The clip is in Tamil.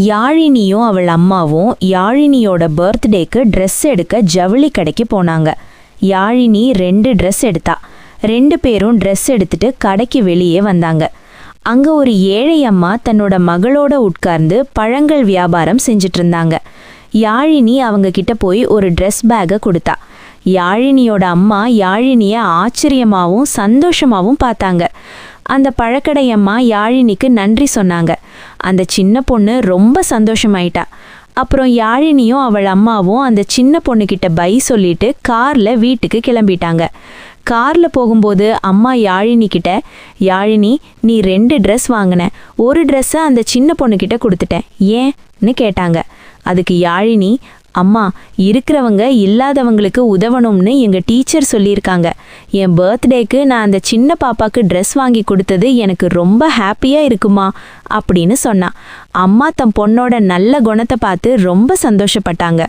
யாழினியும் அவள் அம்மாவும் யாழினியோட பர்த்டேக்கு ட்ரெஸ் எடுக்க ஜவுளி கடைக்கு போனாங்க. யாழினி 2 ட்ரெஸ் எடுத்தா. 2 பேரும் ட்ரெஸ் எடுத்துட்டு கடைக்கு வெளியே வந்தாங்க. அங்க ஒரு ஏழை அம்மா தன்னோட மகளோட உட்கார்ந்து பழங்கள் வியாபாரம் செஞ்சிட்டு இருந்தாங்க. யாழினி அவங்க கிட்ட போய் ஒரு ட்ரெஸ் பேக்கை கொடுத்தா. யாழினியோட அம்மா யாழினிய ஆச்சரியமாவும் சந்தோஷமாவும் பார்த்தாங்க. அந்த பழக்கடையம்மா யாழினிக்கு நன்றி சொன்னாங்க. அந்த சின்ன பொண்ணு ரொம்ப சந்தோஷமாயிட்டா. அப்புறம் யாழினியும் அவள் அம்மாவும் அந்த சின்ன பொண்ணுக்கிட்ட பை சொல்லிட்டு கார்ல வீட்டுக்கு கிளம்பிட்டாங்க. கார்ல போகும்போது அம்மா யாழினி கிட்ட, யாழினி நீ 2 ட்ரெஸ் வாங்கின, ஒரு ட்ரெஸ்ஸை அந்த சின்ன பொண்ணுக்கிட்ட கொடுத்துட்டேன், ஏன்னு கேட்டாங்க. அதுக்கு யாழினி, அம்மா இருக்கிறவங்க இல்லாதவங்களுக்கு உதவணும்னு எங்க டீச்சர் சொல்லியிருக்காங்க. என் பர்த்டேக்கு நான் அந்த சின்ன பாப்பாக்கு ட்ரெஸ் வாங்கி கொடுத்தது எனக்கு ரொம்ப ஹாப்பியா இருக்குமா அப்படின்னு சொன்னா. அம்மா தம் பொண்ணோட நல்ல குணத்தை பார்த்து ரொம்ப சந்தோஷப்பட்டாங்க.